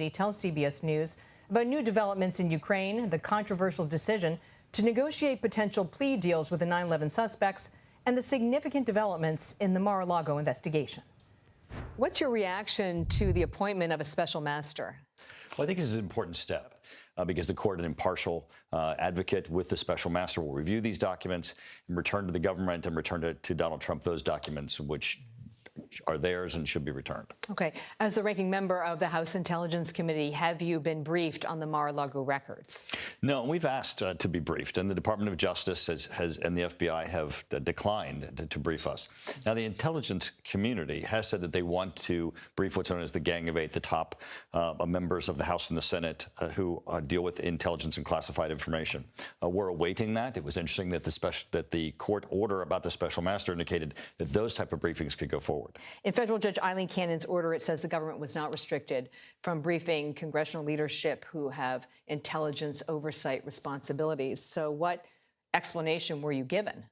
He tells CBS News about new developments in Ukraine, the controversial decision to negotiate potential plea deals with the 9/11 suspects, and the significant developments in the Mar-a-Lago investigation. What's your reaction to the appointment of a special master? Well, I think this is an important step because the court, an impartial advocate with the special master, will review these documents and return to the government and return to Donald Trump those documents which are theirs and should be returned. Okay. As the ranking member of the House Intelligence Committee, have you been briefed on the Mar-a-Lago records? No, we've asked to be briefed, and the Department of Justice and the FBI have declined to brief us. Now, the intelligence community has said that they want to brief what's known as the Gang of Eight, the top members of the House and the Senate who deal with intelligence and classified information. We're awaiting that. It was interesting that the court order about the special master indicated that those type of briefings could go forward. In Federal Judge Eileen Cannon's order, it says the government was not restricted from briefing congressional leadership who have intelligence oversight responsibilities. So what explanation were you given?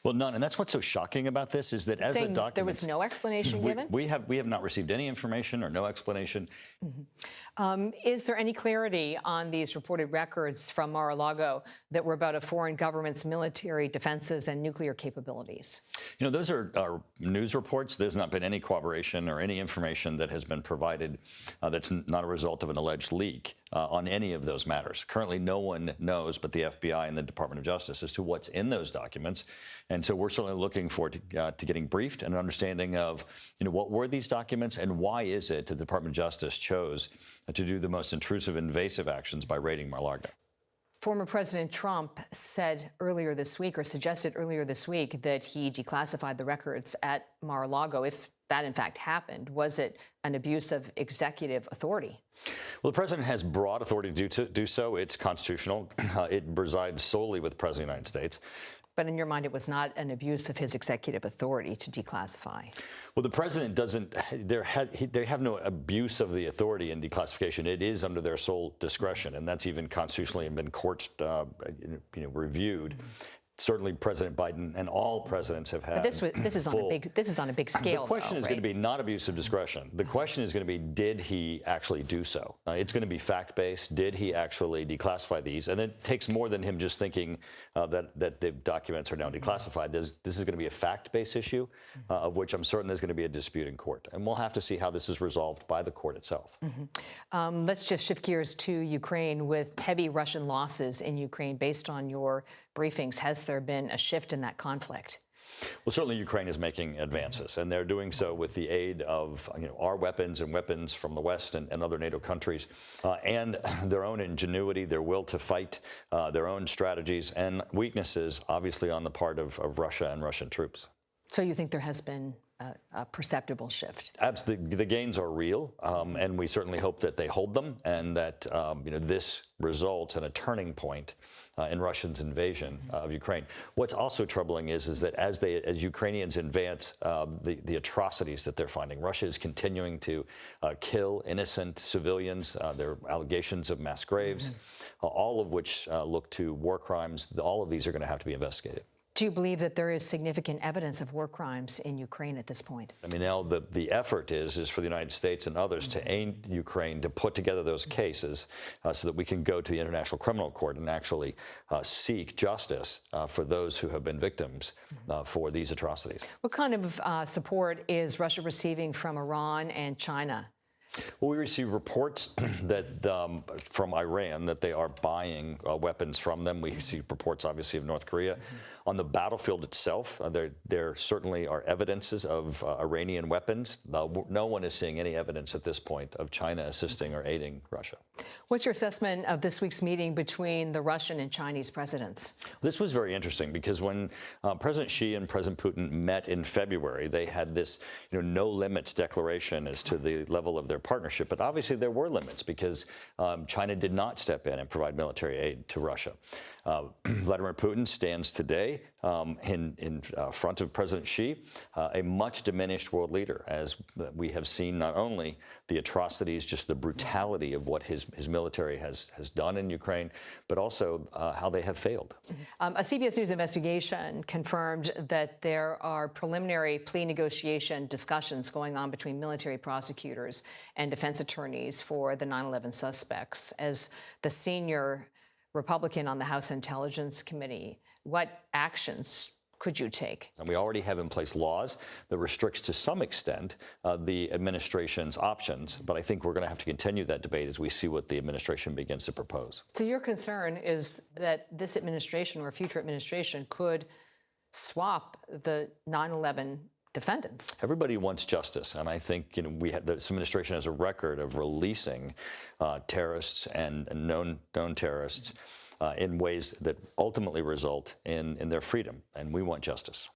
Well, none. And that's what's so shocking about this is that as the documents... There was no explanation given? We have not received any information or no explanation. Mm-hmm. Is there any clarity on these reported records from Mar-a-Lago that were about a foreign government's military defenses and nuclear capabilities? You know, those are news reports. There's not been any corroboration or any information that has been provided that's not a result of an alleged leak on any of those matters. Currently, no one knows but the FBI and the Department of Justice as to what's in those documents. And so we're certainly looking forward to getting briefed and an understanding of, you know, what were these documents and why is it that the Department of Justice chose to do the most intrusive, invasive actions by raiding Mar-a-Lago. Former President Trump said earlier this week, or suggested earlier this week, that he declassified the records at Mar-a-Lago. If that, in fact, happened, was it an abuse of executive authority? Well, the president has broad authority to do so. It's constitutional. It resides solely with the president of the United States. But in your mind, it was not an abuse of his executive authority to declassify? Well, the president doesn't, they have no abuse of the authority in declassification. It is under their sole discretion, and that's even constitutionally been court reviewed. Certainly, President Biden and all presidents have had. But this is on a big scale. The question is going to be not abuse of discretion. The question is going to be, did he actually do so? It's going to be fact-based. Did he actually declassify these? And it takes more than him just thinking that the documents are now declassified. This is going to be a fact-based issue, of which I'm certain there's going to be a dispute in court, and we'll have to see how this is resolved by the court itself. Let's just shift gears to Ukraine. With heavy Russian losses in Ukraine, based on your briefings, has there been a shift in that conflict? Well, certainly Ukraine is making advances, and they're doing so with the aid of our weapons and weapons from the West and other NATO countries, and their own ingenuity, their will to fight, their own strategies and weaknesses, obviously, on the part of Russia and Russian troops. So you think there has been a perceptible shift? Absolutely. The gains are real, and we certainly hope that they hold them and that this results in a turning point in Russia's invasion of Ukraine. What's also troubling is that as Ukrainians advance the atrocities that they're finding, Russia is continuing to kill innocent civilians. There are allegations of mass graves, all of which look to war crimes. All of these are going to have to be investigated. Do you believe that there is significant evidence of war crimes in Ukraine at this point? I mean, now the effort is for the United States and others to aid Ukraine to put together those cases so that we can go to the International Criminal Court and actually seek justice for those who have been victims for these atrocities. What kind of support is Russia receiving from Iran and China? Well, we receive reports that from Iran that they are buying weapons from them. We see reports, obviously, of North Korea. On the battlefield itself, there certainly are evidences of Iranian weapons. No one is seeing any evidence at this point of China assisting or aiding Russia. What's your assessment of this week's meeting between the Russian and Chinese presidents? This was very interesting because when President Xi and President Putin met in February, they had this no limits declaration as to the level of their partnership. But obviously there were limits because China did not step in and provide military aid to Russia. Vladimir Putin stands today in front of President Xi, a much diminished world leader, as we have seen not only the atrocities, just the brutality of what his military has done in Ukraine, but also how they have failed. A CBS News investigation confirmed that there are preliminary plea negotiation discussions going on between military prosecutors and defense attorneys for the 9/11 suspects. As the senior Republican on the House Intelligence Committee, what actions could you take? And we already have in place laws that restricts to some extent the administration's options, but I think we're going to have to continue that debate as we see what the administration begins to propose. So your concern is that this administration or a future administration could swap the 9/11 defendants. Everybody wants justice, and I think this administration has a record of releasing terrorists and known terrorists in ways that ultimately result in their freedom, and we want justice.